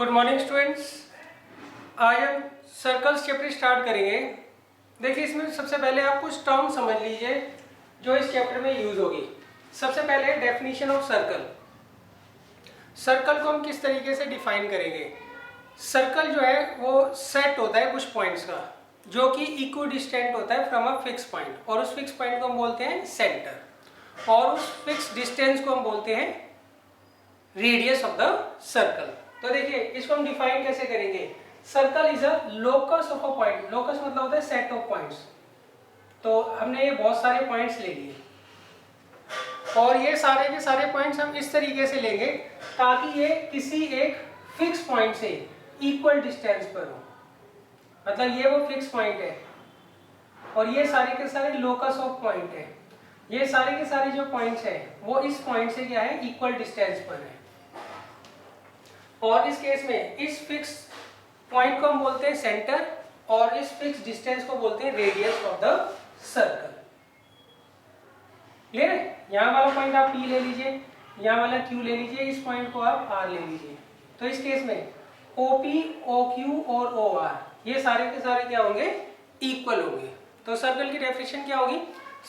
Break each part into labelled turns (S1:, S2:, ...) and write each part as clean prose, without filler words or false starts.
S1: Good morning students. आज हम circles chapter start करेंगे। देखिए, इसमें सबसे पहले आप कुछ टर्म समझ लीजिए जो इस चैप्टर में यूज होगी। सबसे पहले डेफिनेशन ऑफ सर्कल। सर्कल को हम किस तरीके से डिफाइन करेंगे। सर्कल जो है वो सेट होता है कुछ पॉइंट्स का जो कि इक्वी डिस्टेंट होता है फ्रॉम अ फिक्स पॉइंट, और उस फिक्स पॉइंट को हम बोलते हैं सेंटर, और उस फिक्स डिस्टेंस को हम बोलते हैं रेडियस ऑफ द सर्कल। तो देखिए, इसको हम डिफाइन कैसे करेंगे। Circle is a locus of a point. Locus मतलब होता है सेट ऑफ पॉइंट्स। तो हमने ये बहुत सारे पॉइंट्स ले लिए और ये सारे के सारे पॉइंट्स हम इस तरीके से लेंगे ताकि ये किसी एक फिक्स पॉइंट से इक्वल डिस्टेंस पर हो। मतलब ये वो फिक्स पॉइंट है और ये सारे के सारे लोकस ऑफ पॉइंट है। ये सारे के सारे जो पॉइंट्स हैं वो इस पॉइंट से क्या है, इक्वल डिस्टेंस पर है। और इस केस में इस फिक्स पॉइंट को हम बोलते हैं सेंटर और इस फिक्स डिस्टेंस को बोलते हैं radius of the circle. Clear है। यहाँ वाला पॉइंट आप P ले लीजिए, यहाँ वाला Q ले लीजिए, इस पॉइंट को आप R ले लीजिए। तो इस केस में OP, OQ और OR ये सारे के सारे क्या होंगे, इक्वल होंगे। तो सर्कल की डेफिनेशन क्या होगी।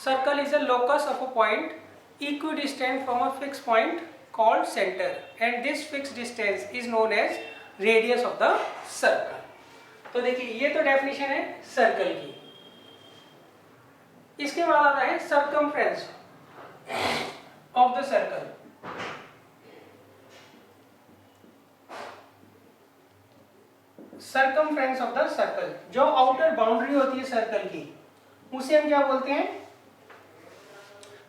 S1: Circle is a locus of a point equidistant from a fixed point called center and this fixed distance is known as radius of the circle। तो देखिए, ये तो डेफिनेशन है सर्कल की। इसके बाद आता है circumference of the circle। circumference of the circle, जो आउटर बाउंड्री होती है सर्कल की, उसे हम क्या बोलते हैं,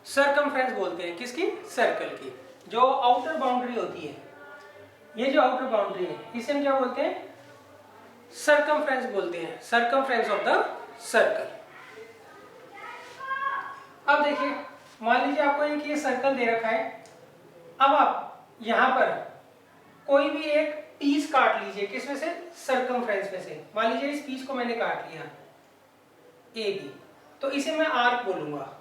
S1: सर्कमफ्रेंस बोलते हैं। किसकी, सर्कल की। जो आउटर बाउंड्री होती है, ये जो आउटर बाउंड्री है, इसे हम क्या बोलते हैं, सर्कमफ्रेंस बोलते हैं। Circumference of the circle. अब देखिए, मान लीजिए आपको एक ये सर्कल दे रखा है। अब आप यहां पर कोई भी एक पीस काट लीजिए। किसमें से, सर्कमफ्रेंस में से। मान लीजिए इस पीस को मैंने काट लिया AB, तो इसे मैं आर्क बोलूंगा।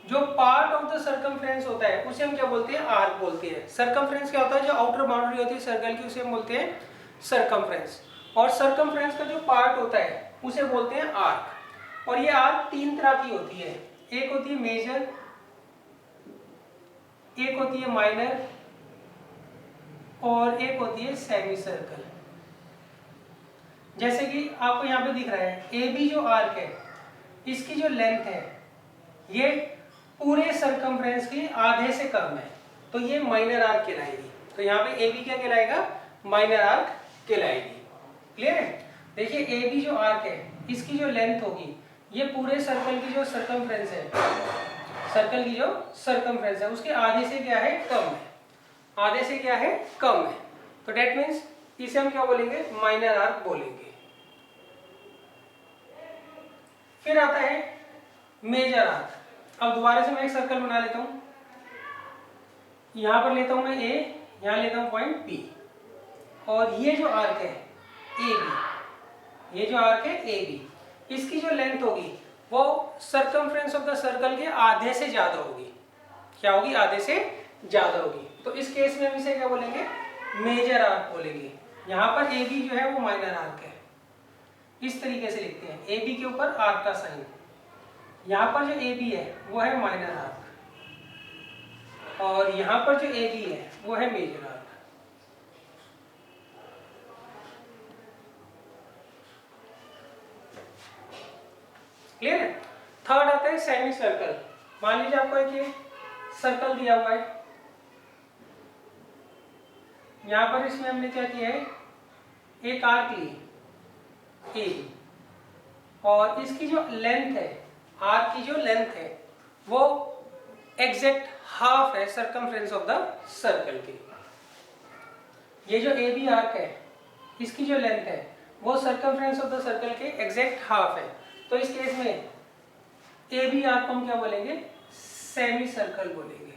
S1: जो पार्ट ऑफ द सर्कमफ्रेंस होता है उसे हम क्या बोलते हैं, आर्क बोलते हैं। सर्कमफ्रेंस क्या होता है, जो आउटर बाउंड्री होती है सर्कल की, उसे हम बोलते हैं सर्कमफ्रेंस। और सर्कमफ्रेंस का जो पार्ट होता है उसे बोलते हैं आर्क। और ये आर्क तीन तरह की होती है। एक होती है मेजर, एक होती है माइनर और एक होती है सेमी सर्कल। जैसे कि आपको यहाँ पे दिख रहा है, AB जो आर्क है, इसकी जो लेंथ है ये पूरे सर्कमफ्रेंस की आधे से कम है, तो ये माइनर आर्क कहलाएगी। तो यहाँ पे AB क्या कहलाएगा, माइनर आर्क कहलाएगी। क्लियर है। देखिए, AB जो आर्क है, इसकी जो लेंथ होगी, ये पूरे सर्कल की जो सर्कमफ्रेंस है, सर्कल की जो सर्कमफ्रेंस है उसके आधे से क्या है, कम है। आधे से क्या है, कम है। तो डेट मीन्स इसे हम क्या बोलेंगे, माइनर आर्क बोलेंगे। फिर आता है मेजर आर्क। अब दोबारा से मैं एक सर्कल बना लेता हूं। यहां पर लेता हूं मैं A, यहां लेता हूं पॉइंट P, और ये जो आर्क है AB, ये जो आर्क है AB, इसकी जो लेंथ होगी वो सर्कमफ्रेंस ऑफ द सर्कल के आधे से ज्यादा होगी। क्या होगी, आधे से ज्यादा होगी। तो इस केस में हम इसे क्या बोलेंगे, मेजर आर्क बोलेंगे। यहाँ पर AB जो है वो माइनर आर्क है। इस तरीके से लिखते हैं, AB के ऊपर आर्क का साइन। यहाँ पर जो AB है वो है माइनर आर्क, और यहाँ पर जो AB है वो है मेजर आर्क। क्लियर है। थर्ड आता है सेमी सर्कल। मान लीजिए आपको एक ये सर्कल दिया हुआ है। यहाँ पर इसमें हमने क्या किया है, एक आर्क ली AB, और इसकी जो लेंथ है, आर्क की जो लेंथ है वो एग्जैक्ट हाफ है सर्कमफ्रेंस ऑफ द सर्कल की। ये जो AB आर्क है, इसकी जो लेंथ है वो सर्कमफ्रेंस ऑफ द सर्कल के एग्जैक्ट हाफ है। तो इस केस में AB आर्क को हम क्या बोलेंगे, सेमी सर्कल बोलेंगे।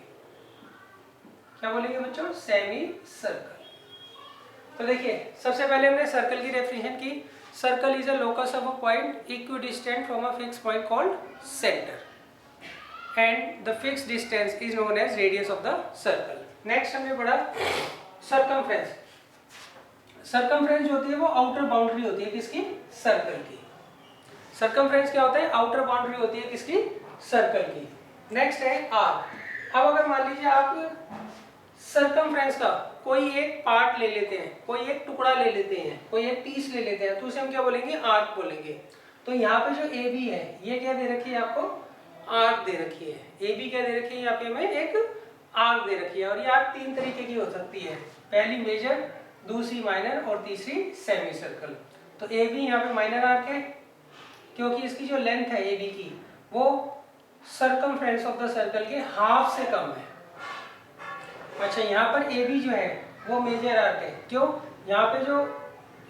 S1: क्या बोलेंगे बच्चों, सेमी सर्कल। तो देखिए, सबसे पहले हमने सर्कल की डेफिनेशन की। Circle is a locus of a point equidistant from a fix point called centre and the fix distance is known as radius of the circle. Next हमने पढ़ा सरकमफ्रेंस, सरकमफ्रेंस जो होती है वो आउटर बाउंड्री होती है किसकी, सर्कल की। सरकमफ्रेंस क्या होता है, आउटर बाउंड्री होती है किसकी, सर्कल की। नेक्स्ट है आर्क। अब अगर मान लीजिए आप सरकमफ्रेंस का कोई एक पार्ट ले लेते हैं, कोई एक टुकड़ा ले लेते हैं, कोई एक पीस ले लेते हैं, तो उसे हम क्या बोलेंगे, आर्क बोलेंगे। तो यहाँ पे जो ए बी है ये क्या दे रखी है आपको, आर्क दे रखी है। ए बी क्या दे रखी है, यहाँ पे हमें एक आर्क दे रखी है। और ये आर्क तीन तरीके की हो सकती है, पहली मेजर, दूसरी माइनर और तीसरी सेमी सर्कल। तो ए बी यहाँ पे माइनर आर्क है क्योंकि इसकी जो लेंथ है ए बी की वो सरकमफ्रेंस ऑफ द सर्कल के हाफ से कम है। अच्छा, यहाँ पर ए बी जो है वो मेजर आर्क है, क्यों, यहाँ पे जो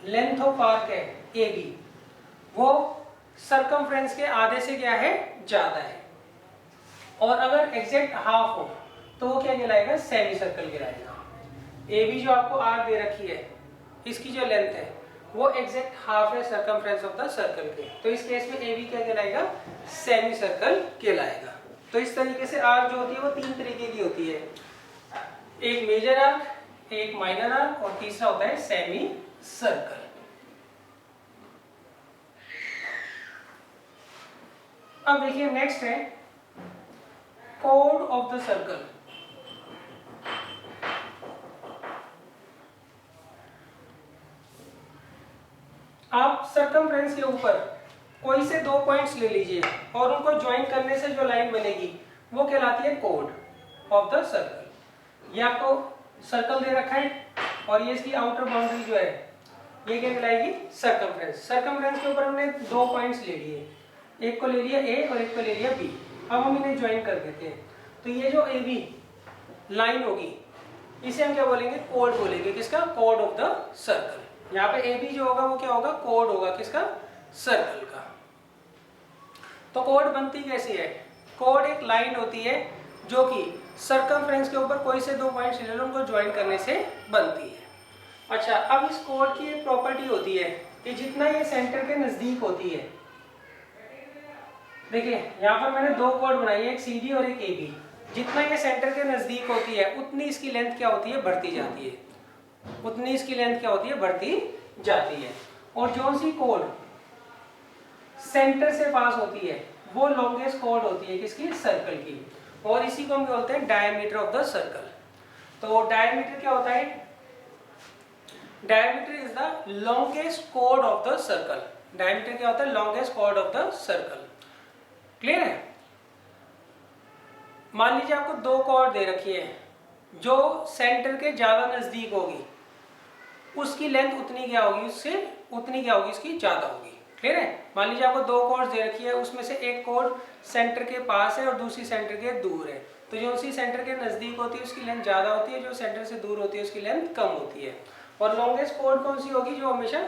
S1: लेंथ ऑफ आर्क है ए बी वो सरकमफ्रेंस के आधे से क्या है, ज्यादा है। और अगर एग्जैक्ट हाफ हो तो वो क्या कहलाएगा, सेमी सर्कल कहलाएगा। ए बी जो आपको आर्क दे रखी है इसकी जो लेंथ है वो एग्जैक्ट हाफ है सरकमफ्रेंस ऑफ द सर्कल के, तो इस केस में ए बी क्या कहलाएगा, सेमी सर्कल कहलाएगा। तो इस तरीके से आर्क जो होती है वो तीन तरीके की होती है, एक मेजर आर्क, एक माइनर आर्क और तीसरा होता है सेमी सर्कल। अब देखिए नेक्स्ट है कोड ऑफ द सर्कल। आप सरकमफ्रेंस के ऊपर कोई से दो पॉइंट्स ले लीजिए और उनको ज्वाइन करने से जो लाइन बनेगी वो कहलाती है कोड ऑफ द सर्कल। ये आपको सर्कल दे रखा है और ये इसकी आउटर बाउंड्री जो है ये क्या कहलाएगी, सरकमफ्रेंस। सरकमफ्रेंस के ऊपर हमने दो पॉइंट्स ले लिए, एक को ले लिया ए और एक को ले लिया बी। अब हम इन्हें ज्वाइन कर देते हैं, तो ये जो ए बी लाइन होगी इसे हम क्या बोलेंगे, कोड बोलेंगे, किसका, कोड ऑफ द सर्कल। यहाँ पे ए बी जो होगा वो क्या होगा, कोड होगा किसका, सर्कल का। तो कोड बनती कैसी है, कोड एक लाइन होती है जो कि सरकमफ्रेंस के ऊपर कोई से दो पॉइंट्स ले लो उनको ज्वाइन करने से बनती है। अच्छा, अब इस कोड की एक प्रॉपर्टी होती है कि जितना ये सेंटर के नजदीक होती है, देखिए यहाँ पर मैंने दो कोड बनाई है, एक सी डी और एक ए बी। जितना ये सेंटर के नजदीक होती है उतनी इसकी लेंथ क्या होती है, बढ़ती जाती है, उतनी इसकी लेंथ क्या होती है, बढ़ती जाती है। और जो सी कोड सेंटर से पास होती है वो लॉन्गेस्ट कोड होती है किसकी, सर्कल की। और इसी को हम बोलते हैं डायमीटर ऑफ द सर्कल। तो डायमीटर क्या होता है, diameter is the longest code of the circle. Diameter क्या होता है, longest code of the circle. Clear है। मान लीजिए आपको दो कोड दे रखी है, जो सेंटर के ज्यादा नजदीक होगी उसकी लेंथ उतनी क्या होगी, उससे उतनी क्या होगी, इसकी ज्यादा होगी। क्लियर है। मान लीजिए आपको दो कोड दे रखी है, उसमें से एक कोड सेंटर के पास है और दूसरी सेंटर के दूर है, तो जो उसी सेंटर के नजदीक होती है उसकी लेंथ ज्यादा होती है, जो सेंटर से दूर होती है उसकी लेंथ कम होती है। और लॉन्गेस्ट कोड कौन सी होगी, जो हमेशा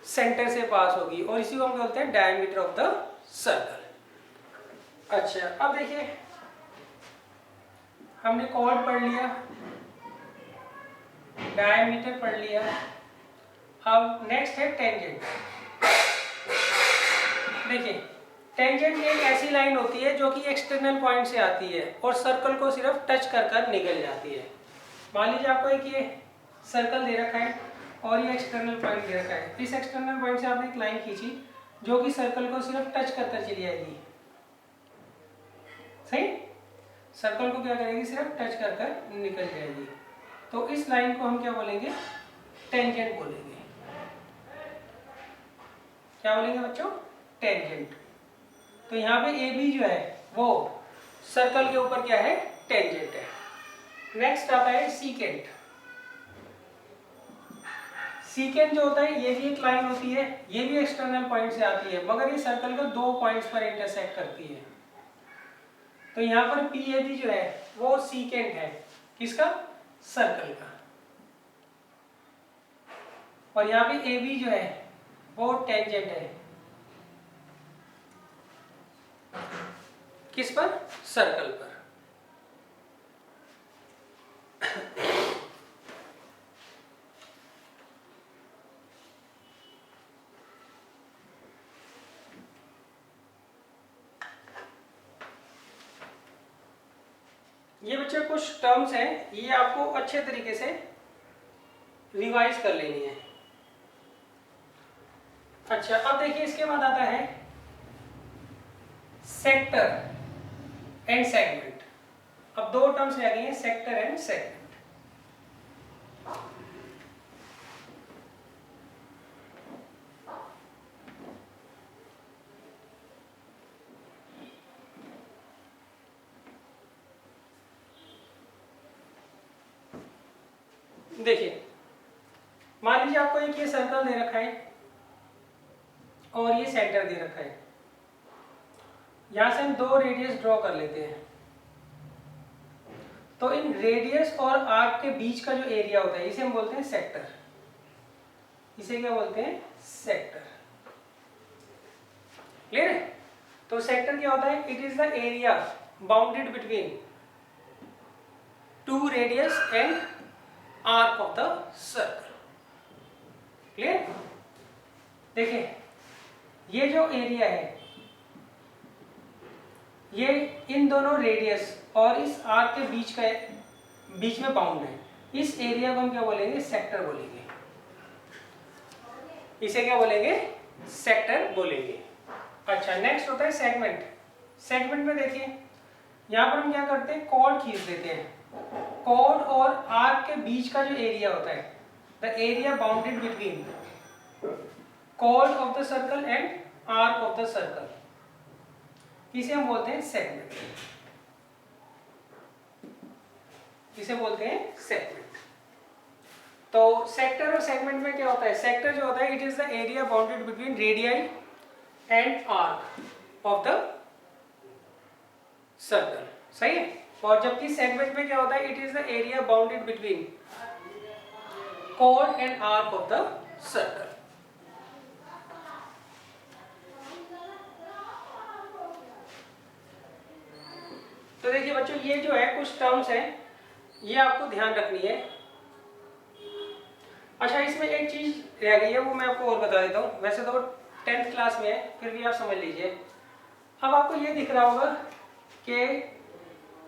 S1: सेंटर से पास होगी, और इसी को हम बोलते हैं डायमीटर ऑफ द सर्कल। अच्छा, अब देखिए हमने कोड पढ़ लिया, डायमीटर पढ़ लिया, अब नेक्स्ट है टेंजेंट। देखिए टेंजेंट एक ऐसी लाइन होती है जो कि एक्सटर्नल पॉइंट से आती है और सर्कल को सिर्फ टच कर कर निकल जाती है। मान लीजिए आपको एक ये सर्कल दे रखा है और ये एक्सटर्नल पॉइंट दे रखा है, इस एक्सटर्नल पॉइंट से आपने एक लाइन खींची जो कि सर्कल को सिर्फ टच करकर चली जाएगी, सही, सर्कल को क्या करेगी, सिर्फ टच कर कर निकल जाएगी। तो इस लाइन को हम क्या बोलेंगे, टेंजेंट बोलेंगे। क्या बोलेंगे बच्चों, टेंजेंट। तो यहाँ पे ए बी जो है वो सर्कल के ऊपर क्या है, टेंजेंट है। नेक्स्ट आता है सीकेंट। सीकेंट जो होता है ये भी एक लाइन होती है, ये भी एक्सटर्नल पॉइंट से आती है, मगर ये सर्कल को दो पॉइंट्स पर इंटरसेक्ट करती है। तो यहाँ पर पी ए बी जो है वो सीकेंट है, किसका, सर्कल का। और यहाँ पे ए बी जो है वो टेंजेंट है, किस पर, सर्कल पर। ये बच्चे कुछ टर्म्स हैं, ये आपको अच्छे तरीके से रिवाइज कर लेनी है। अच्छा, अब देखिए इसके बाद आता है सेक्टर एंड सेगमेंट। अब दो टर्म्स रह गई हैं, सेक्टर एंड सेगमेंट। देखिए मान लीजिए आपको एक ये सर्कल दे रखा है और ये सेंटर दे रखा है। यहां से हम दो रेडियस ड्रॉ कर लेते हैं। तो इन रेडियस और आर्क के बीच का जो एरिया होता है इसे हम बोलते हैं सेक्टर। इसे क्या बोलते हैं? सेक्टर। क्लियर है? तो सेक्टर क्या होता है? It is the area bounded between two radius and arc of the circle. Clear? देखिए ये जो एरिया है ये इन दोनों रेडियस और इस आर्क के बीच में बाउंड है। इस एरिया को हम क्या बोलेंगे? सेक्टर बोलेंगे। इसे क्या बोलेंगे? सेक्टर बोलेंगे। अच्छा, नेक्स्ट होता है सेगमेंट। सेगमेंट में देखिए यहां पर हम क्या करते हैं? कॉर्ड खींच देते हैं। कॉर्ड और आर्क के बीच का जो एरिया होता है, the area bounded between chord of the circle and arc of the circle, इसे हम बोलते हैं सेगमेंट। इसे बोलते हैं सेगमेंट। तो सेक्टर और सेगमेंट में क्या होता है? सेक्टर जो होता है it is the area bounded between radii and arc of the circle. सही है? और जबकि सेगमेंट में क्या होता है? It is the area bounded between chord and arc of the circle. तो देखिए बच्चों ये जो है कुछ टर्म्स हैं, ये आपको ध्यान रखनी है। अच्छा, इसमें एक चीज रह गई है वो मैं आपको और बता देता हूँ। वैसे तो 10th क्लास में है, फिर भी आप समझ लीजिए। अब आपको ये दिख रहा होगा कि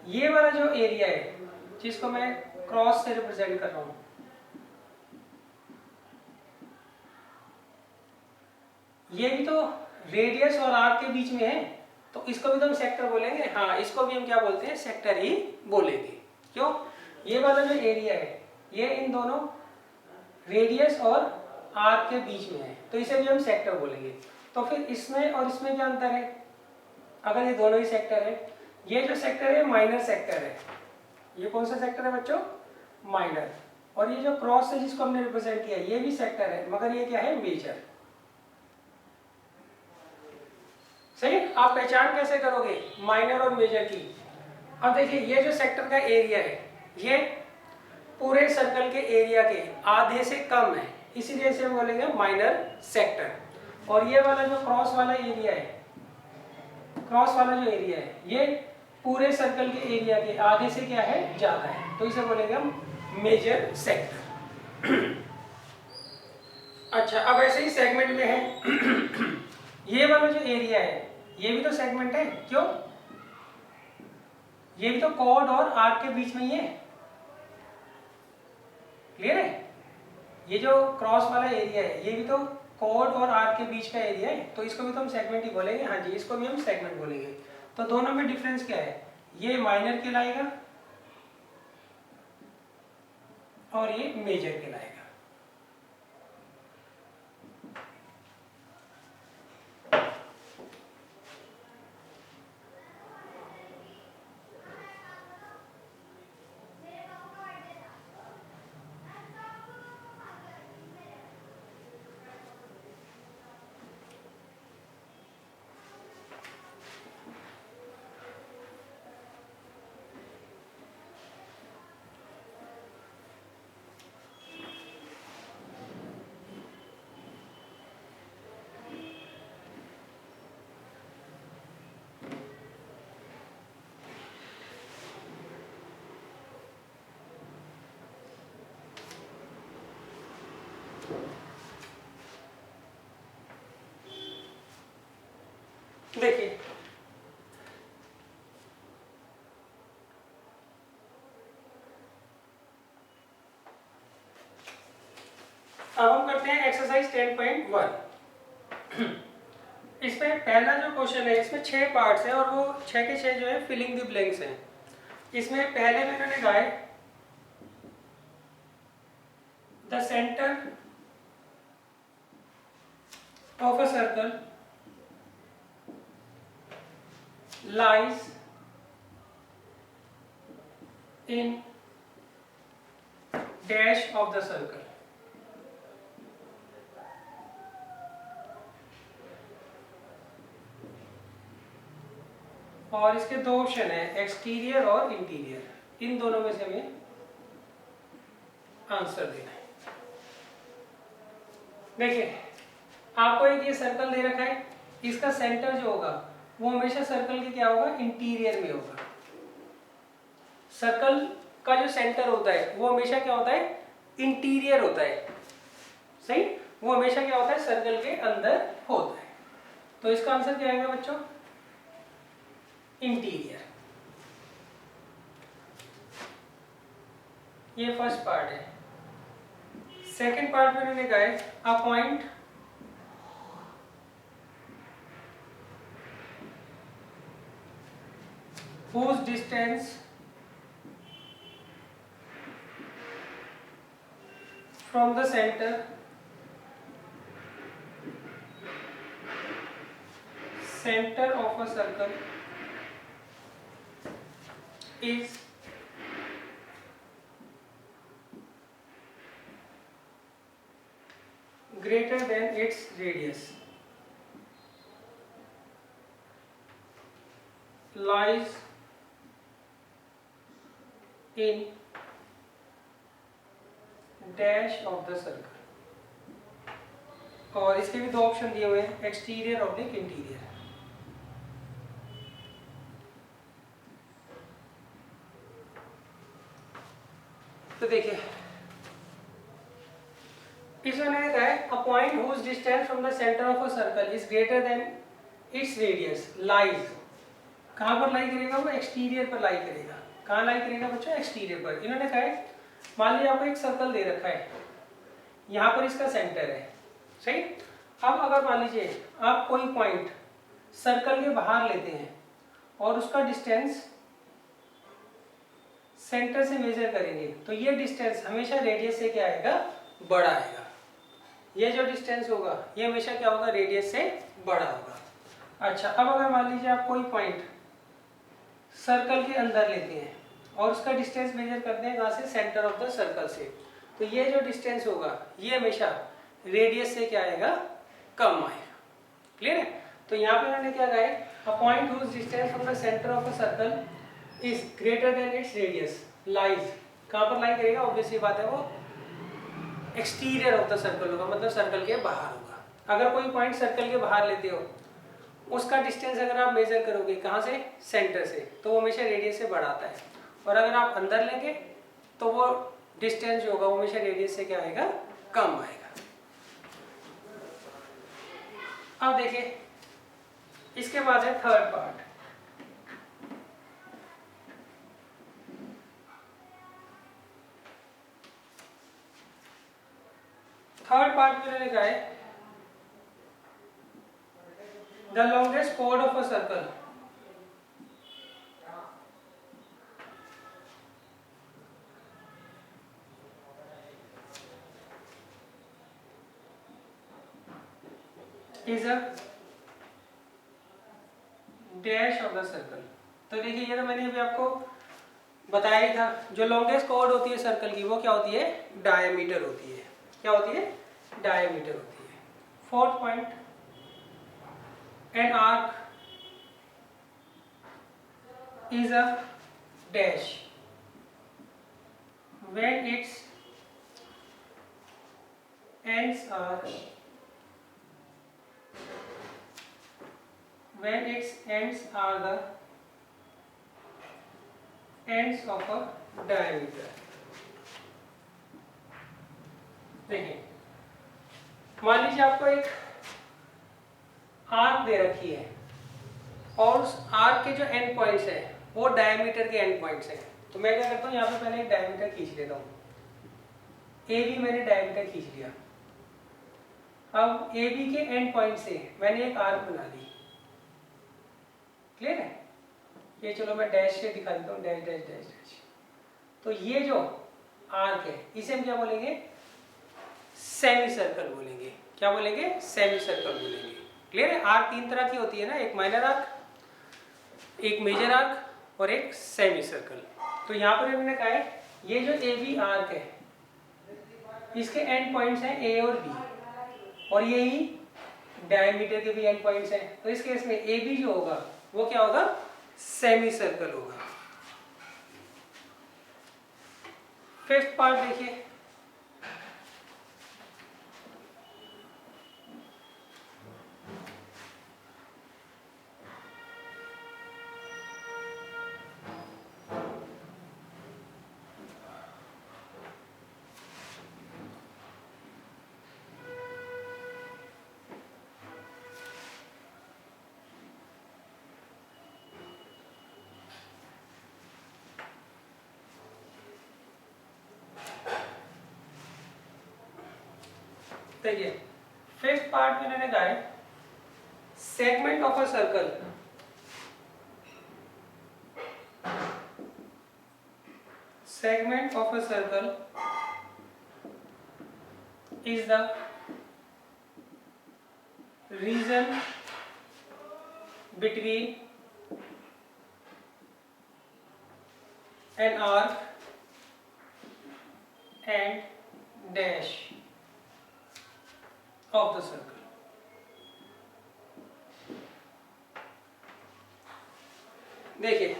S1: ये वाला जो एरिया है जिसको मैं क्रॉस से रिप्रेजेंट कर रहा हूँ, ये भी तो रेडियस और आर्क के बीच में है, तो इसको भी तो हम सेक्टर बोलेंगे। हाँ, इसको भी हम क्या बोलते हैं? सेक्टर ही बोलेंगे। क्यों? ये वाला जो एरिया है ये इन दोनों रेडियस और आर्क के बीच में है, तो इसे भी हम सेक्टर बोलेंगे। तो फिर इसमें और इसमें क्या अंतर है? अगर ये दोनों ही सेक्टर है, ये जो सेक्टर है माइनर सेक्टर है। ये कौन सा सेक्टर है बच्चों? माइनर। और ये जो क्रॉस है जिसको हमने रिप्रेजेंट किया ये भी सेक्टर है, मगर ये क्या है? मेजर। सही? आप पहचान कैसे करोगे माइनर और मेजर की? अब देखिए ये जो सेक्टर का एरिया है ये पूरे सर्कल के एरिया के आधे से कम है, इसीलिए इसे हम बोलेंगे माइनर सेक्टर। और ये वाला जो क्रॉस वाला एरिया है, क्रॉस वाला जो एरिया है ये पूरे सर्कल के एरिया के आधे से क्या है? ज्यादा है, तो इसे बोलेंगे हम मेजर सेक्टर। अच्छा, अब ऐसे ही सेगमेंट में है ये वाला जो एरिया है ये भी तो सेगमेंट है। क्यों? ये भी तो कॉर्ड और आर्क के बीच में ही है। क्लियर है? ये जो क्रॉस वाला एरिया है ये भी तो कॉर्ड और आर्क के बीच का एरिया है, तो इसको भी तो हम सेगमेंट ही बोलेंगे। हाँ जी, इसको भी हम सेगमेंट बोलेंगे। तो दोनों में डिफरेंस क्या है? ये माइनर कहलाएगा और ये मेजर कहलाएगा। देखिए अब हम करते हैं एक्सरसाइज 10.1। इसमें पहला जो क्वेश्चन है, इसमें 6 पार्ट्स हैं और वो 6 के 6 जो है फिलिंग द ब्लैंक्स हैं। इसमें पहले में इन्होंने कहा है the centre of a circle lies in dash of the circle। और इसके दो ऑप्शन है, एक्सटीरियर और इंटीरियर। इन दोनों में से हमें आंसर देना है। देखिए आपको एक ये सर्कल दे रखा है, इसका सेंटर जो होगा वो हमेशा सर्कल के क्या होगा, इंटीरियर में होगा। सर्कल का जो सेंटर होता है वो हमेशा क्या होता है, इंटीरियर होता है। सही, वो हमेशा क्या होता है, सर्कल के अंदर होता है। तो इसका आंसर क्या आएगा बच्चों, इंटीरियर। ये फर्स्ट पार्ट है। सेकंड पार्ट में उन्होंने कहा है a point whose distance from the center of a circle is greater than its radius, lies in dash of the circle। और इसके भी दो ऑप्शन दिए हुए हैं, एक्सटीरियर और इंटीरियर। तो देखिए इसमें मैंने कहा है a point whose distance from the centre of a circle is greater than its radius lies. कहाँ पर लाई करेगा वो, एक्सटीरियर पर लाई करेगा। कहाँ लाई करेगा बच्चों, एक्सटीरियर पर। इन्होंने कहा है मान लीजिए आपको एक सर्कल दे रखा है, यहाँ पर इसका सेंटर है। सही, अब अगर मान लीजिए आप कोई पॉइंट सर्कल के बाहर लेते हैं और उसका डिस्टेंस सेंटर से मेजर करेंगे तो ये डिस्टेंस हमेशा रेडियस से क्या आएगा, बड़ा आएगा। ये जो डिस्टेंस होगा ये हमेशा क्या होगा, रेडियस से बड़ा होगा। अच्छा, अब अगर मान लीजिए आप कोई पॉइंट सर्कल के अंदर लेते हैं और उसका डिस्टेंस मेजर करते हैं कहाँ से, सेंटर ऑफ द सर्कल से, तो ये जो डिस्टेंस होगा ये हमेशा रेडियस से क्या आएगा, कम आएगा। क्लियर है। तो यहाँ पे उन्होंने क्या कहा है, a point whose distance from the centre of a circle is greater than its radius lies. कहाँ पर लाई करेगा, ऑब्वियसली बात है वो एक्सटीरियर ऑफ द सर्कल होगा, मतलब सर्कल के बाहर होगा। अगर कोई पॉइंट सर्कल के बाहर लेते हो, उसका डिस्टेंस अगर आप मेजर करोगे कहाँ से, सेंटर से, तो वो हमेशा रेडियस से बड़ा आता है। और अगर आप अंदर लेंगे तो वो डिस्टेंस जो होगा वो हमेशा रेडियस से क्या आएगा, कम आएगा। अब देखिए इसके बाद है थर्ड पार्ट। थर्ड पार्ट में मैंने कहा है the longest chord of a circle is a dash of the circle। तो देखिए ये तो मैंने अभी आपको बताया ही था, जो लॉन्गेस्ट कॉर्ड होती है सर्कल की वो क्या होती है, डायमीटर होती है। क्या होती है, डायमीटर होती है। Fourth point, an arc is a dash when its ends are the ends of a diameter। देखिए मान लीजिए आपको एक आर्क दे रखी है और उस आर्क के जो एंड पॉइंट्स हैं वो डायमीटर के एंड पॉइंट्स हैं। तो मैं क्या करता हूँ, यहाँ पे पहले एक डायमीटर खींच लेता हूँ। ए भी मैंने डायमीटर खींच लिया। अब ए बी के एंड पॉइंट से मैंने एक आर्क बना दी, क्लियर है? ये चलो मैं डैश से दिखा देता हूँ, डैश डैश डैश डैश। तो ये जो आर्क है इसे हम क्या बोलेंगे? सेमी सर्कल बोलेंगे। क्या बोलेंगे? सेमी सर्कल बोलेंगे। क्लियर है? आर्क तीन तरह की होती है ना, एक माइनर आर्क, एक मेजर आर्क और एक सेमी सर्कल। तो यहाँ पर मैंने कहा है ये जो ए बी आर्क है इसके एंड पॉइंट्स हैं ए और बी, और यही डायमीटर के भी एंड पॉइंट्स हैं। तो इस केस में ए बी जो होगा वो क्या होगा? सेमी सर्कल होगा। फिफ्थ पार्ट देखिए, देखिए फिफ्थ पार्ट में मैंने कहा है segment of a circle segment of a circle is the region between an arc and dash of the circle। देखिए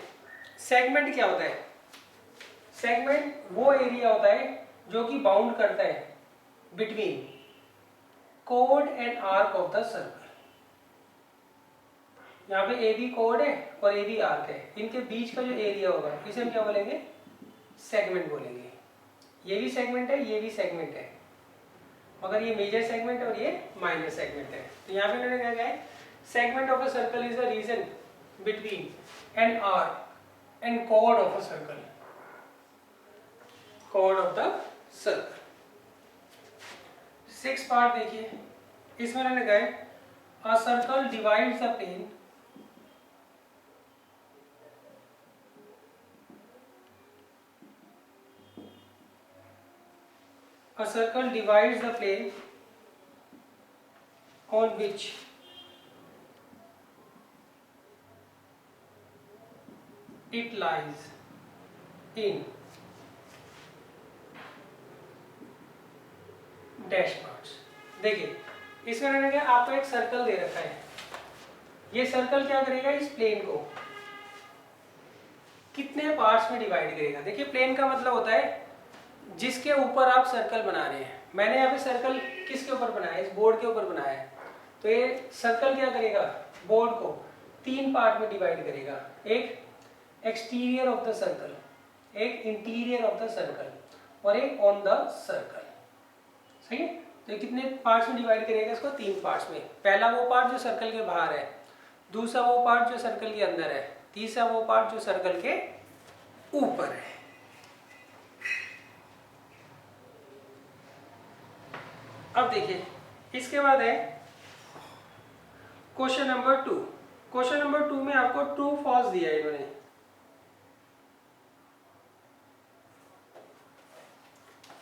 S1: सेगमेंट क्या होता है? सेगमेंट वो एरिया होता है जो कि बाउंड करता है between code and arc of the circle. यहाँ पे ए बी कोड है और ए बी आर्क है, इनके बीच का जो एरिया होगा इसे हम क्या बोलेंगे? सेगमेंट बोलेंगे। ये भी सेगमेंट है, ये भी सेगमेंट है, मगर ये मेजर सेगमेंट है और ये माइनर सेगमेंट है। तो यहाँ पे मैंने क्या है? Segment of a circle is the region between an arc and code of a circle, code of the circle. Six part देखिए, इसमें मैंने कहा है a circle divides the plane a circle divides the plane on which it lies in dash parts. देखिए इसमें मैंने क्या आपको एक सर्कल दे रखा है, ये सर्कल क्या करेगा? इस प्लेन को कितने पार्ट्स में डिवाइड करेगा? देखिए प्लेन का मतलब होता है जिसके ऊपर आप सर्कल बना रहे हैं। मैंने यहाँ पे सर्कल किसके ऊपर बनाया है? इस बोर्ड के ऊपर बनाया है। तो ये सर्कल क्या करेगा? बोर्ड को तीन पार्ट में डिवाइड करेगा, एक एक्सटीरियर ऑफ द सर्कल, एक इंटीरियर ऑफ द सर्कल और एक ऑन द सर्कल। सही है? तो ये कितने पार्ट्स में डिवाइड करेगा इसको? तीन पार्ट्स में। पहला वो पार्ट जो सर्कल के बाहर है, दूसरा वो पार्ट जो सर्कल के अंदर है, तीसरा वो पार्ट जो सर्कल के ऊपर है। अब देखिए इसके बाद है क्वेश्चन नंबर 2। क्वेश्चन नंबर 2 में आपको ट्रू फॉल्स दिया है इन्होंने।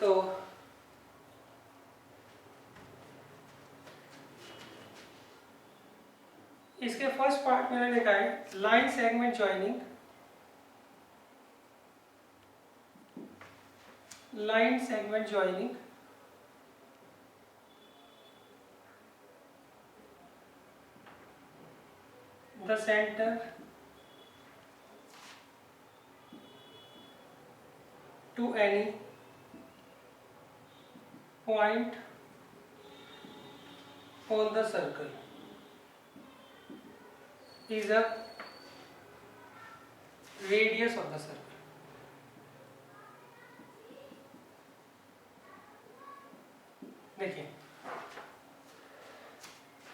S1: तो इसके फर्स्ट पार्ट में मैंने लिखा है line segment joining, line segment joining the center to any point on the circle is a radius of the circle। देखिए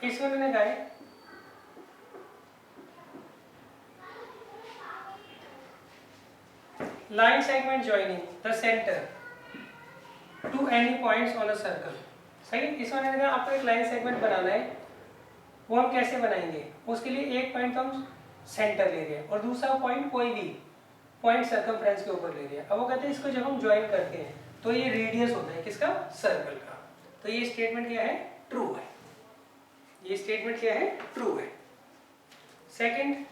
S1: इसमें मैंने कहा है line segment joining the center to any points on a circle। सही। इसमें मैंने कहा आपको एक लाइन सेगमेंट बनाना है, वो हम कैसे बनाएंगे, उसके लिए एक पॉइंट हम सेंटर ले रहे हैं और दूसरा पॉइंट कोई भी पॉइंट सर्कमफ्रेंस के ऊपर ले रहे हैं। अब वो कहते हैं इसको जब हम ज्वाइन करते हैं तो ये रेडियस होता है किसका, सर्कल का। तो ये स्टेटमेंट क्या है, ट्रू है। ये स्टेटमेंट क्या है, ट्रू है। Second,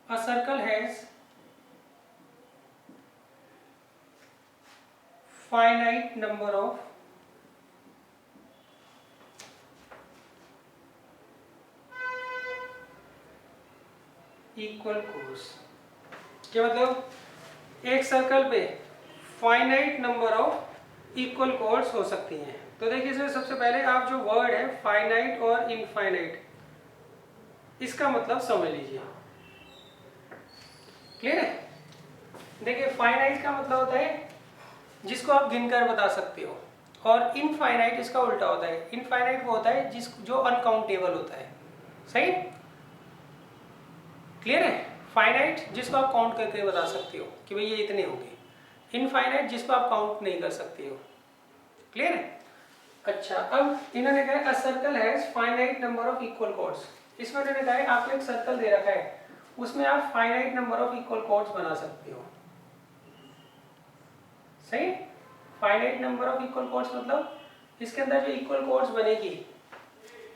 S1: a circle has finite number of equal course. क्या मतलब, एक सर्कल पे finite number of equal course हो सकती हैं। तो देखिए इसमें सबसे पहले आप जो वर्ड है फाइनाइट और इनफाइनाइट, इसका मतलब समझ लीजिए। क्लियर है। देखिए फाइनाइट का मतलब होता है जिसको आप गिनकर बता सकते हो, और इनफाइनाइट इसका उल्टा होता है। इनफाइनाइट वो होता है जो अनकाउंटेबल होता है। सही, क्लियर है। फाइनाइट जिसको आप काउंट करके बता सकते हो कि भाई ये इतने होंगे, इनफाइनाइट जिसको आप काउंट नहीं कर सकते हो। क्लियर है। अच्छा, अब इन्होंने कहा a circle has finite number of equal chords. इसमें इन्होंने कहा है आपको एक सर्कल दे रखा है, उसमें आप finite number of equal chords बना सकते हो। सही, finite number of equal chords मतलब इसके अंदर जो इक्वल कॉर्ड्स बनेगी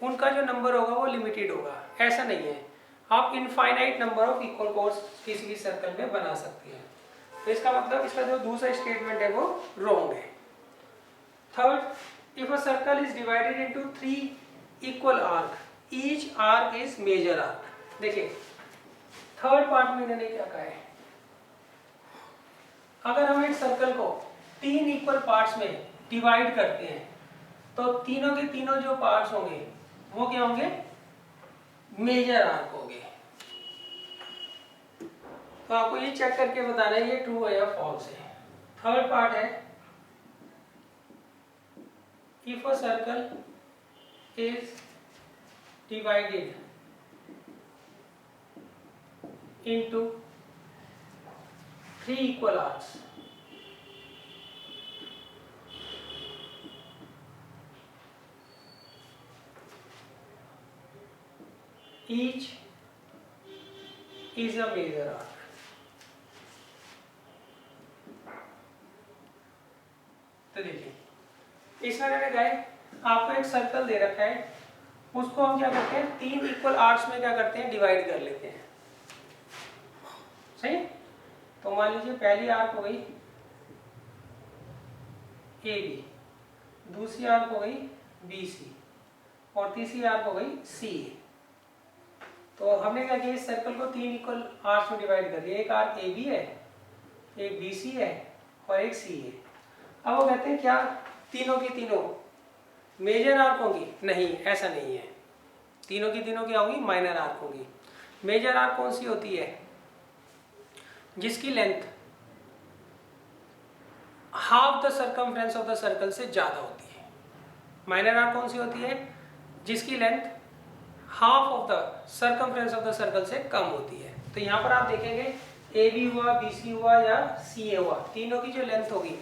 S1: उनका जो नंबर होगा वो लिमिटेड होगा। ऐसा नहीं है, आप infinite number of equal chords किसी भी सर्कल में बना सकते हैं। तो इसका मतलब इसका जो दूसरा स्टेटमेंट है वो रॉन्ग है। Third, if a circle is divided into 3 equal arc, each arc is major arc. देखिए थर्ड पार्ट में इन्होंने क्या कहा है, अगर हम एक सर्कल को 3 इक्वल पार्ट्स में डिवाइड करते हैं तो तीनों के तीनों जो पार्ट्स होंगे वो क्या होंगे, मेजर आर्क होंगे। तो आपको ये चेक करके बताना है ये ट्रू है या फॉल्स है। थर्ड पार्ट है, if a circle is divided into 3 equal arcs, each is a major arc। तो देखिए इसमें मैंने कहा है आपको एक सर्कल दे रखा है, उसको हम क्या करते हैं 3 इक्वल आर्क्स में क्या करते हैं, डिवाइड कर लेते हैं। सही। तो मान लीजिए पहली आर्क हो गई ए बी, दूसरी आर्क हो गई बी सी, और तीसरी आर्क हो गई सी ए। तो हमने क्या किया, इस सर्कल को 3 इक्वल आर्क्स में डिवाइड कर दिया। एक आर्क ए बी है, एक बी सी है और एक सी है। अब वो कहते हैं क्या तीनों की तीनों मेजर आर्क होंगी? नहीं, ऐसा नहीं है। तीनों की तीनों क्या होंगी, माइनर आर्क होंगी। मेजर आर्क कौन सी होती है, जिसकी length half the circumference of the circle से ज्यादा होती है। माइनर आर्क कौन सी होती है, जिसकी length half of the circumference of the circle से कम होती है। तो यहाँ पर आप देखेंगे ए बी हुआ, बी सी हुआ या सी ए हुआ, तीनों की जो लेंथ होगी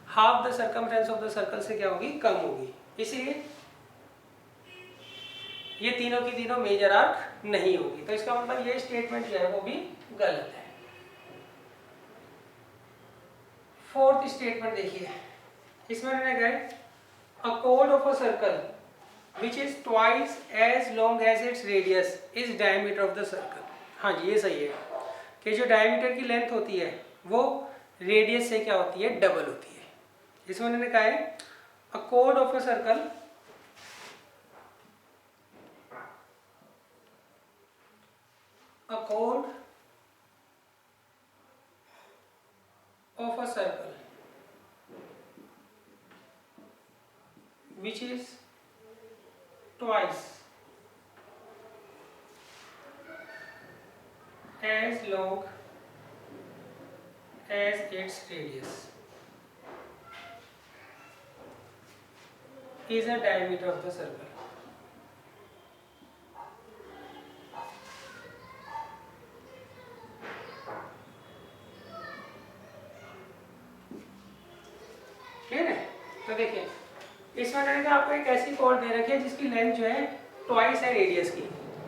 S1: half the circumference of the circle से क्या होगी, कम होगी। इसलिए ये तीनों की तीनों मेजर आर्क नहीं होगी। तो इसका मतलब ये स्टेटमेंट जो है वो भी गलत है। फोर्थ स्टेटमेंट देखिए, इसमें मैंने कहा a code of a circle which is twice as long as its radius is diameter of the circle। हाँ जी, ये सही है कि जो डायमीटर की लेंथ होती है वो रेडियस से क्या होती है, डबल होती है। इसमें मैंने कहा है a code of a circle which is twice as long as its radius is a diameter of the circle। Clear है। तो देखिए इसमें क्या आपको एक ऐसी कॉर्ड दे रखी है जिसकी लेंथ जो है ट्वाइस है रेडियस की।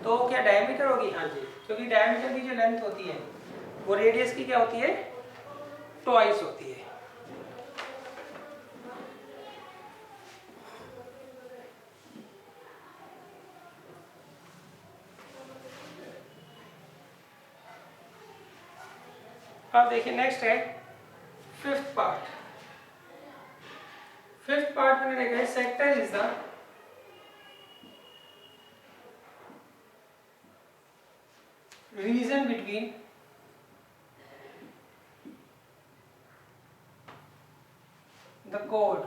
S1: तो क्या डायमीटर होगी? हाँ जी, क्योंकि डायमीटर की जो लेंथ होती है वो रेडियस की क्या होती है? ट्वाइस होती है। अब देखिए नेक्स्ट है फिफ्थ पार्ट। फिफ्थ पार्ट में देखा है sector is the region between the chord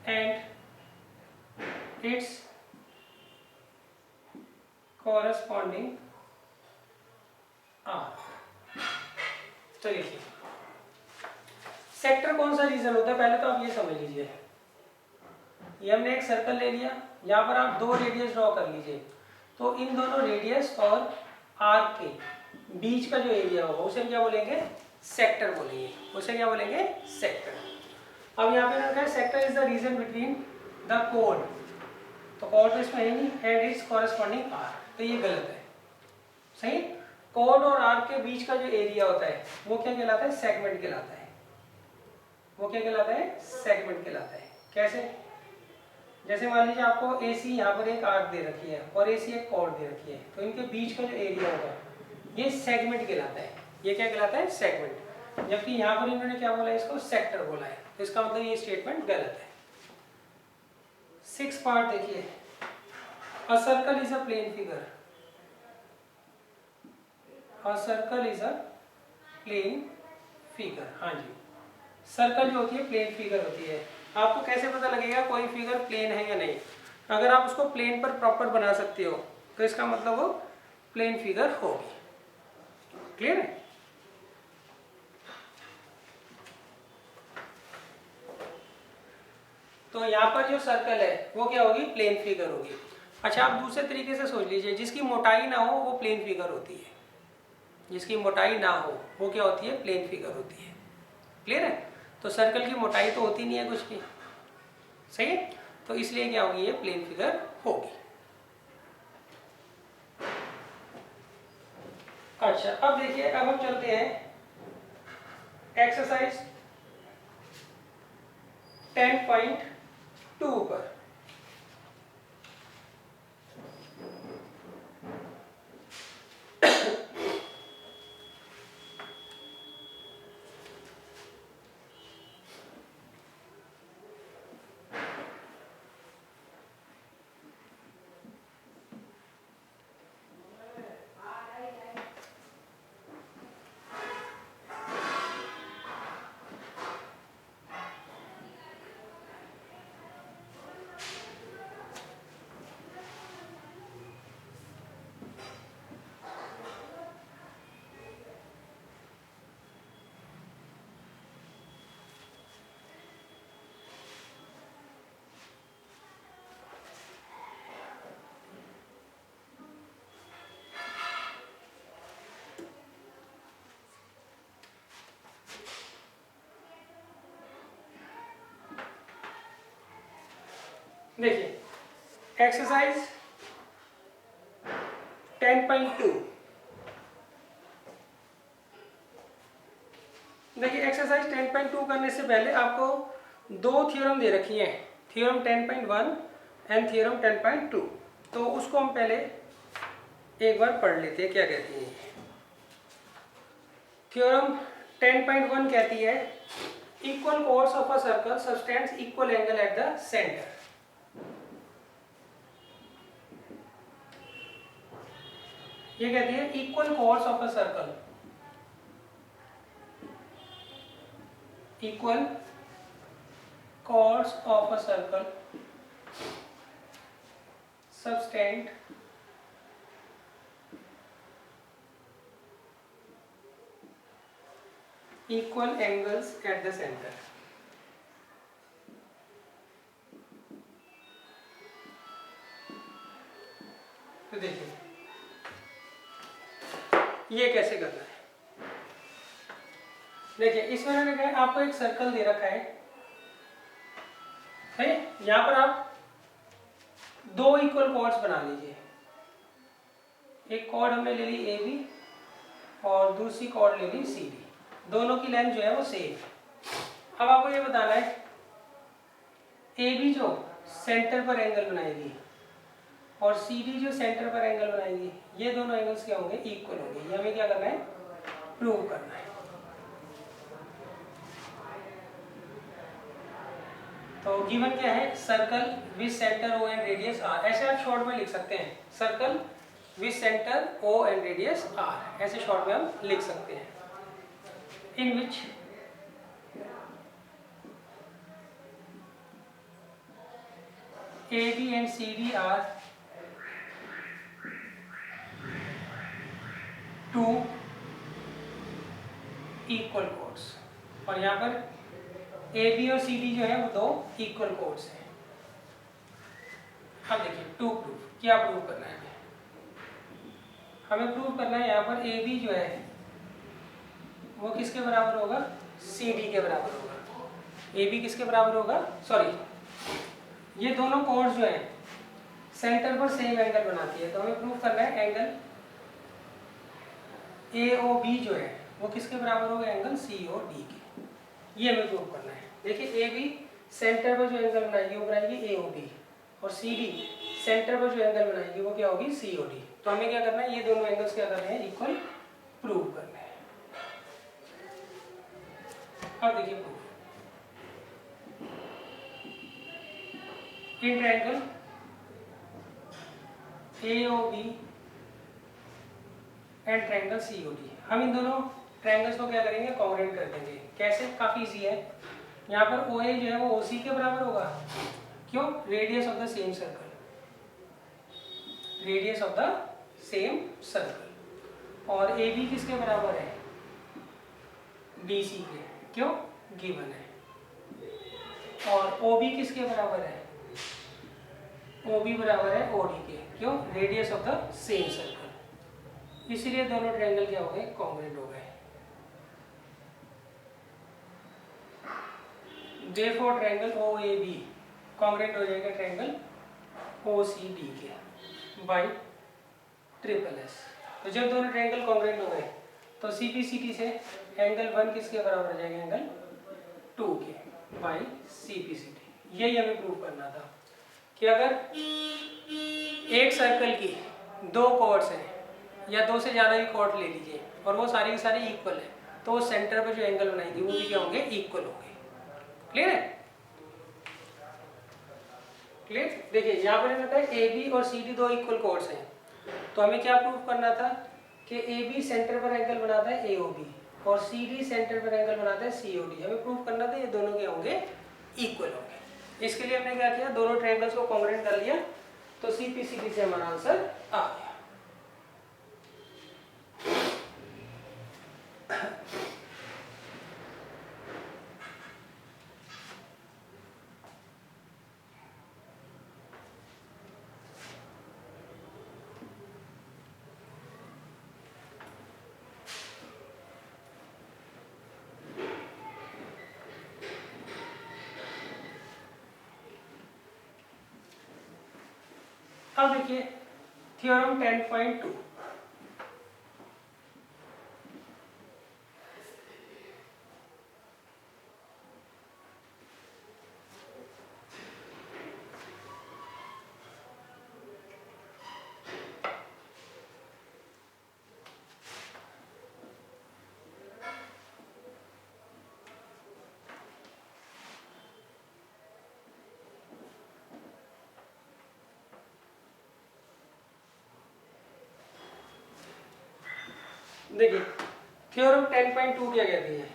S1: and its corresponding arc। तो देखिए सेक्टर कौन सा रीजन होता है, पहले तो आप ये समझ लीजिए। ये हमने एक सर्कल ले लिया, यहाँ पर आप दो रेडियस ड्रॉ कर लीजिए। तो इन दोनों रेडियस और आर्क के बीच का जो एरिया होगा उसे क्या बोलेंगे? सेक्टर बोलेंगे। उसे क्या बोलेंगे? सेक्टर। अब यहाँ पे लिखा है sector is the region between the code. तो कोड तो इसमें है नहीं, एंड इट्स कॉरेस्पॉन्डिंग आर्क। तो ये गलत है। सही? कोड और आर्क के बीच का जो एरिया होता है वो क्या कहलाता है? सेगमेंट कहलाता है। वो क्या कहलाता है? सेगमेंट कहलाता है। कैसे? जैसे मान लीजिए आपको AC यहाँ पर एक आर्क दे रखी है और AC एक कॉर्ड दे रखी है, तो इनके बीच का जो एरिया होगा ये सेगमेंट कहलाता है। ये क्या कहलाता है? सेगमेंट। जबकि यहाँ पर इन्होंने क्या बोला है? इसको सेक्टर बोला है। तो इसका मतलब ये स्टेटमेंट गलत है। सिक्स पार्ट देखिए, a circle is a plane figure. A circle is a plane figure. हाँ जी, सर्कल जो होती है प्लेन फिगर होती है। आपको कैसे पता लगेगा कोई फिगर प्लेन है या नहीं? अगर आप उसको प्लेन पर प्रॉपर बना सकते हो तो इसका मतलब वो प्लेन फिगर होगी। क्लियर है? तो यहाँ पर जो सर्कल है वो क्या होगी? प्लेन फिगर होगी। अच्छा, आप दूसरे तरीके से सोच लीजिए, जिसकी मोटाई ना हो वो प्लेन फिगर होती है। जिसकी मोटाई ना हो वो क्या होती है? प्लेन फिगर होती है। क्लियर है? तो सर्कल की मोटाई तो होती नहीं है कुछ की। सही है? तो इसलिए क्या होगी? ये प्लेन फिगर होगी। अच्छा, अब देखिए, अब हम चलते हैं एक्सरसाइज 10.2 पर। देखिए एक्सरसाइज 10.2। देखिए एक्सरसाइज 10.2 करने से पहले आपको दो थ्योरम दे रखी हैं, थ्योरम 10.1 एंड थ्योरम 10.2। तो उसको हम पहले एक बार पढ़ लेते हैं क्या कहती है। थ्योरम 10.1 कहती है equal course of a circle subtends equal angle at the centre. ये कहती है equal course of a circle, equal course of a circle subtend equal angles at the center। तो देखिए ये कैसे करना है। देखिए इसमें मैंने कहा आपको एक सर्कल दे रखा है, है यहाँ पर आप दो इक्वल कॉर्ड्स बना लीजिए। एक कॉर्ड हमने ले ली ए बी और दूसरी कॉर्ड ले ली सी डी, दोनों की लेंथ जो है वो सेम है। अब आपको ये बताना है ए बी जो सेंटर पर एंगल बनाएगी और सी डी जो सेंटर पर एंगल बनाएगी, ये दोनों एंगल्स क्या होंगे, इक्वल होंगे। ये हमें क्या करना है, प्रूव करना है। तो गिवन क्या है, circle with centre O and radius R, ऐसे आप शॉर्ट में लिख सकते हैं, circle with centre O and radius R, ऐसे शॉर्ट में हम लिख सकते हैं। In which A B and C D are two equal chords, और यहाँ पर ए बी और सी डी जो है वो दो इक्वल कोड्स हैं। अब देखिए टू प्रूफ, क्या प्रूव करना है हमें प्रूव करना है यहाँ पर ए बी जो है वो किसके बराबर होगा, सी डी के बराबर होगा। ए बी किसके बराबर होगा, सॉरी, ये दोनों कोड्स जो है सेंटर पर सेम एंगल बनाती है, तो हमें प्रूव करना है एंगल ए ओ बी जो है वो किसके बराबर होगा, एंगल सी ओ डी के। ये हमें प्रूव करना है। देखिए ए बी सेंटर पर जो एंगल बनाएगी वो बनाएगी ए ओ बी, और सी डी सेंटर पर जो एंगल बनाएगी वो क्या होगी, सी ओ डी। तो हमें क्या करना है, ये दोनों एंगल्स क्या करने हैं, इक्वल प्रूव करने हैं। अब देखिए proof, in triangle A O B and triangle C O D, हम इन दोनों ट्रायंगल्स को क्या करेंगे, कॉन्ग्रुएंट कर देंगे। कैसे, काफी इजी है। यहाँ पर ओ ए जो है वो ओ सी के बराबर होगा, क्यों, radius of the same circle, radius of the same circle. और ए बी किसके बराबर है, बी सी के, क्यों, गिवन है। और ओ बी किसके बराबर है, ओ बी बराबर है ओ डी के, क्यों, radius of the same circle. इसलिए दोनों ट्रायंगल क्या हो गए, कॉन्ग्रुएंट हो गए। Therefore triangle O A B congruent हो जाएगा ट्रायंगल ओ सी डी के बाई ट्रिपल एस। तो जब दोनों ट्रायंगल कॉन्ग्रुएंट हो गए तो सी पी सी टी से एंगल 1 किसके बराबर हो जाएगा, एंगल 2 के by C P C T. यही हमें प्रूव करना था कि अगर एक सर्कल की दो कॉर्ड्स हैं या दो से ज़्यादा भी कॉर्ड ले लीजिए और वो सारी की सारी इक्वल है, तो सेंटर पर जो एंगल बनाएंगे वो भी क्या होंगे, इक्वल होंगे। क्लियर है, क्लियर। देखिए यहाँ पर मैंने बताया ए बी और सी डी दो इक्वल कॉर्ड्स हैं, तो हमें क्या प्रूव करना था कि ए बी सेंटर पर एंगल बनाता है ए ओ बी और सी डी सेंटर पर एंगल बनाता है सी ओ डी। हमें प्रूव करना था ये दोनों क्या होंगे, इक्वल होंगे। इसके लिए हमने क्या किया, दोनों ट्रायंगल्स को कॉन्ग्रुएंट कर लिया, तो सी पी सी डी से हमारा आंसर आ गया। अब देखिए थ्योरम 10.2, देखिए थ्योरम 10.2 क्या कहती है,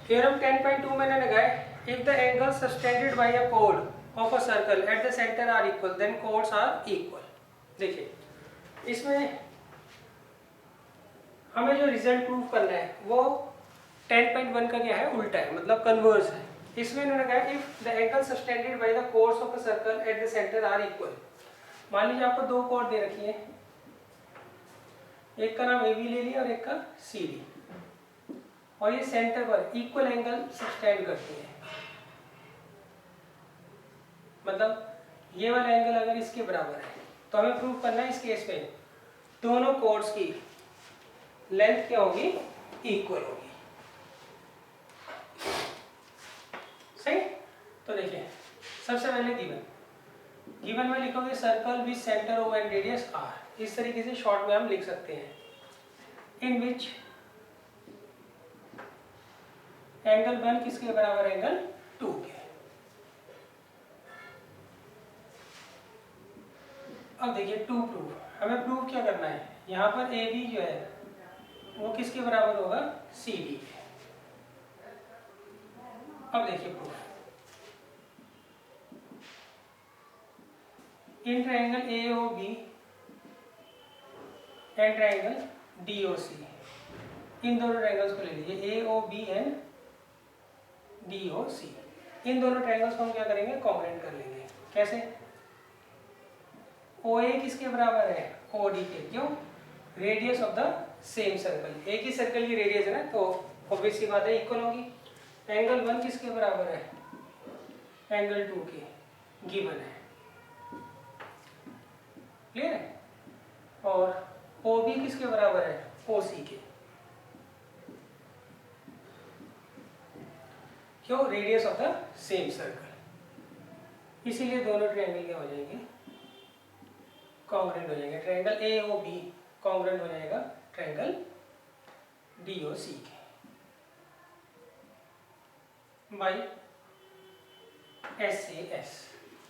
S1: थ्योरम 10.2 मैंने लगाया, if the angle subtended by a chord of a circle at the centre are equal then chords are equal. देखिए इसमें हमें जो रिजल्ट प्रूव करना है वो 10.1 का क्या है, उल्टा है, मतलब कन्वर्स है। इसमें इन्होंने कहा if the angle subtended by the chords of a circle at the centre are equal. मान लीजिए आपको दो कॉर्ड दे रखी है, एक का नाम ए बी ले लिया और एक का सी डी, और ये सेंटर पर इक्वल एंगल सब्सटेंड करती है। मतलब ये वाला एंगल अगर इसके बराबर है तो हमें प्रूव करना है इस केस में दोनों कोर्ड्स की लेंथ क्या होगी, इक्वल होगी। सही। तो देखिए सबसे पहले गिवन में लिखोगे circle with centre O and radius R. इस तरीके से शॉर्ट में हम लिख सकते हैं, इन विच एंगल 1 किसके बराबर, एंगल 2 के। अब देखिए टू प्रूव, हमें प्रूव क्या करना है, यहाँ पर ए बी जो है वो किसके बराबर होगा, सी डी के। अब देखिए proof, in triangle A O B and triangle D O C, इन दोनों ट्रायंगल्स को ले लीजिए, A O B and D O C. इन दोनों ट्रायंगल्स को हम क्या करेंगे, कॉन्ग्रुएंट कर लेंगे। कैसे, ओ ए किसके बराबर है, ओ डी के। क्यों, radius of the same circle, एक ही सर्कल की रेडियस है ना, तो ऑब्वियस सी बात है इक्वल होगी। एंगल 1 किसके बराबर है, एंगल 2 के, गिवन है, क्लियर है। और ओ बी किसके बराबर है, ओ सी के। क्यों, radius of the same circle, इसीलिए दोनों ट्रायंगल क्या हो जाएंगे, कॉन्ग्रुएंट हो जाएंगे। Triangle A O B congruent हो जाएगा ट्रायंगल डी ओ सी के बाई एस ए एस।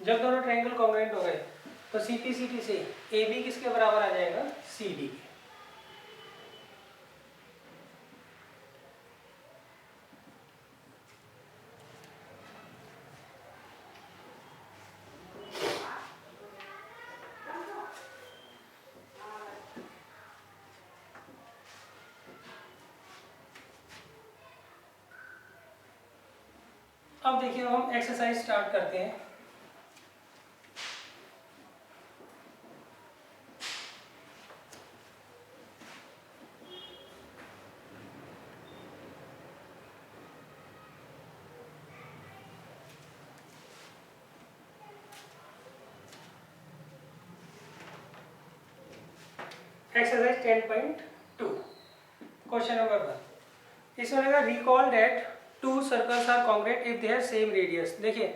S1: जब दोनों ट्रायंगल कॉन्ग्रुएंट हो गए तो सीपीसीटी से ए बी किसके बराबर आ जाएगा, सी डी के। अब देखिए हम एक्सरसाइज स्टार्ट करते हैं। Exercise 10.2 question number 1। इसमें लगा recall that two circles are congruent if they have same radius. देखिए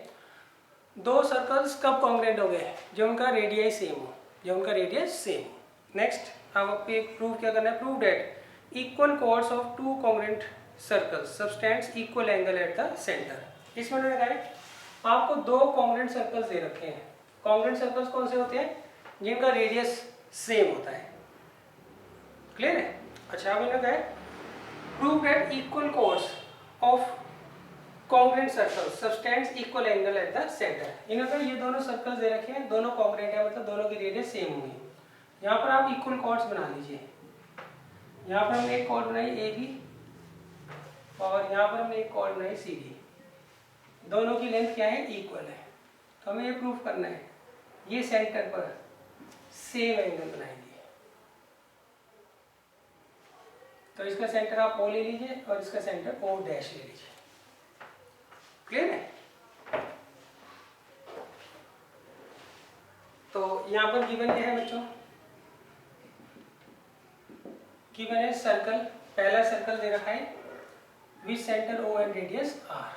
S1: दो सर्कल्स कब कॉन्ग्रुएंट हो गए, जो उनका रेडियस सेम हो, जो उनका रेडियस सेम हो। नेक्स्ट अब प्रूव क्या करना है, prove that equal chords of two congruent circles subtends equal angle at the centre. इसमें लगा है आपको दो कॉन्ग्रुएंट सर्कल्स दे रखे हैं। कॉन्ग्रुएंट सर्कल्स कौन से होते हैं, जिनका रेडियस सेम होता है, क्लियर है। अच्छा अब इन्होंने कहा है prove that equal chords of congruent circles subtends equal angle at the centre. इन्होंने ये दोनों सर्कल्स दे रखे हैं, दोनों कॉन्ग्रुएंट है, मतलब दोनों की रेडियस सेम होंगी। यहाँ पर आप इक्वल कॉर्ड्स बना लीजिए। यहाँ पर हमने एक कॉर्ड बनाई ए बी और यहाँ पर हमने एक कॉर्ड बनाई सी डी। दोनों की लेंथ क्या है, इक्वल है। तो हमें ये प्रूफ करना है ये सेंटर पर सेम एंगल बनाएंगे। तो इसका सेंटर आप ओ ले लीजिए और इसका सेंटर ओ डैश ले लीजिए, क्लियर है। तो यहां पर गिवन क्या है बच्चों, गिवन है सर्कल, पहला सर्कल दे रखा है with centre O and radius R,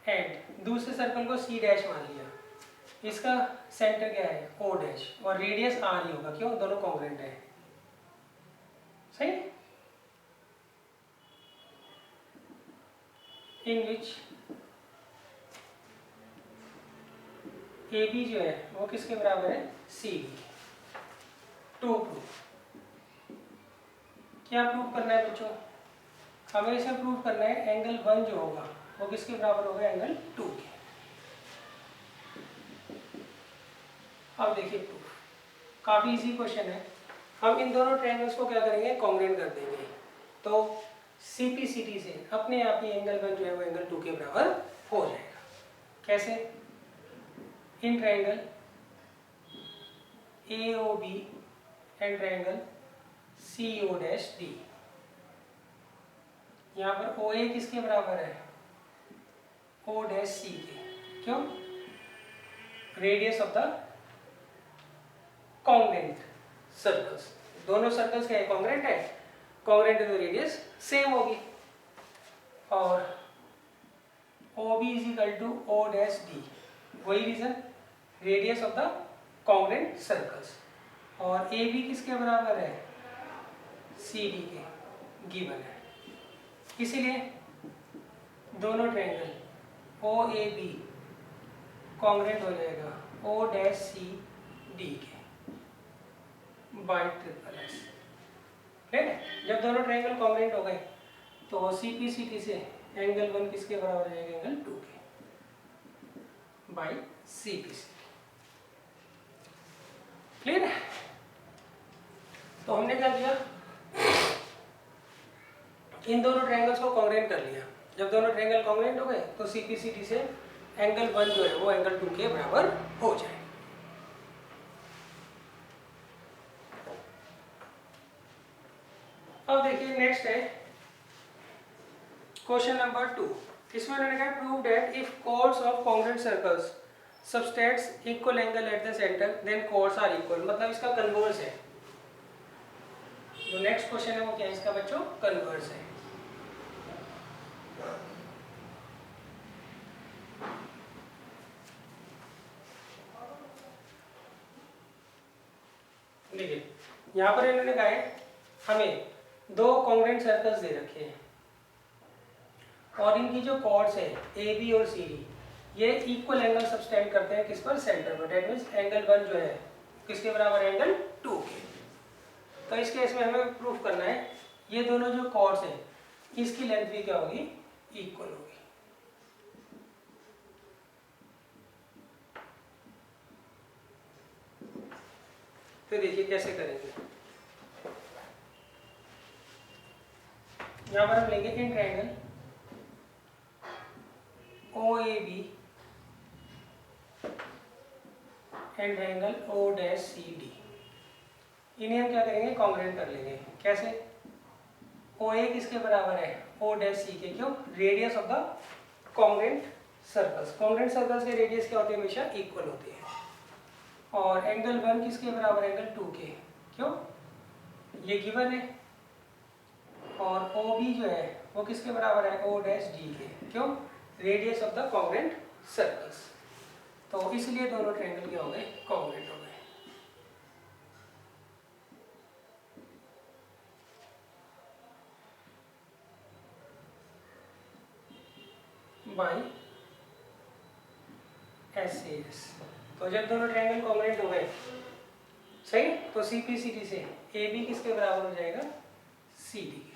S1: and दूसरे सर्कल को सी डैश मान लिया। इसका सेंटर क्या है, ओ डैश, और रेडियस आर ही होगा, क्यों, दोनों कॉन्ग्रुएंट है। सही। इन विच ए बी जो है वो किसके बराबर है, सी बी। टू प्रूफ, क्या प्रूफ करना है बच्चों, हमें इसे प्रूफ करना है एंगल 1 जो होगा वो किसके बराबर होगा, एंगल 2 के। अब देखिए प्रूफ, काफी इजी क्वेश्चन है। हम इन दोनों ट्रायंगल्स को क्या करेंगे, कॉन्ग्रुएंट कर देंगे। तो सीपीसीटी से अपने आप ही एंगल 1 जो है वो एंगल 2 के बराबर हो जाएगा। कैसे, in triangle A O B and triangle CO dash D. यहाँ पर OA किसके बराबर है? O डैश सी के। क्यों? Radius of the congruent circles, दोनों सर्कल्स क्या है? कॉन्ग्रेंट है, कॉन्ग्रेंट है तो रेडियस सेम होगी। और OB is equal to O dash D, वही reason, radius of the congruent circles. और AB किसके बराबर है? CD के, गिवन है। इसीलिए दोनों ट्रायंगल OAB कॉन्ग्रेंट हो जाएगा O डैश CD के बाय ट्रिपल S। ठीक है, जब दोनों ट्रायंगल कॉन्ग्रेंट हो गए तो CPCT से एंगल 1 किसके बराबर हो जाएगा? एंगल 2 के बाय CPC। क्लियर है? तो हमने क्या किया, इन दोनों ट्रायंगल्स को कॉन्ग्रेंट कर लिया। जब दोनों ट्रायंगल कॉन्ग्रेंट हो गए तो CPCT से एंगल 1 जो है वो एंगल 2 के बराबर हो जाए। अब देखिए नेक्स्ट है क्वेश्चन नंबर 2। इसमें उन्होंने कहा prove that if chords of congruent circles subtends equal angle at the centre then chords are equal. मतलब इसका कन्वर्स है। जो नेक्स्ट क्वेश्चन है वो क्या है इसका बच्चों? कन्वर्स है। देखिए यहाँ पर इन्होंने कहा है हमें दो कॉन्ग्रेंट सर्कल्स दे रखे हैं और इनकी जो कॉर्ड्स है AB और CD ये इक्वल एंगल सबटेंड करते हैं किस पर? सेंटर पर। दैट मींस एंगल 1 जो है किसके बराबर? एंगल 2 के। तो इस केस में हमें प्रूफ करना है ये दोनों जो कॉर्ड्स हैं इसकी लेंथ भी क्या होगी? इक्वल होगी। तो देखिए कैसे करेंगे। यहाँ पर हम लेंगे in triangle OAB and triangle O dash CD, इन्हें हम क्या करेंगे? कॉन्ग्रेंट कर लेंगे। कैसे? OA किसके बराबर है? O डैश C के। क्यों? Radius of the congruent circles. Congruent circles के रेडियस क्या होते हैं? हमेशा इक्वल होते हैं। और एंगल 1 किसके बराबर? एंगल 2 के। क्यों? ये गिवन है। और OB जो है वो किसके बराबर है? O डैश D के। क्यों? Radius of the congruent circles. तो इसलिए दोनों ट्रायंगल क्या हो गए? कॉन्ग्रेंट हो गए। By SAS। तो जब दोनों ट्रायंगल कॉन्ग्रेंट हो गए सही, तो CPCT से AB किसके बराबर हो जाएगा? CD के।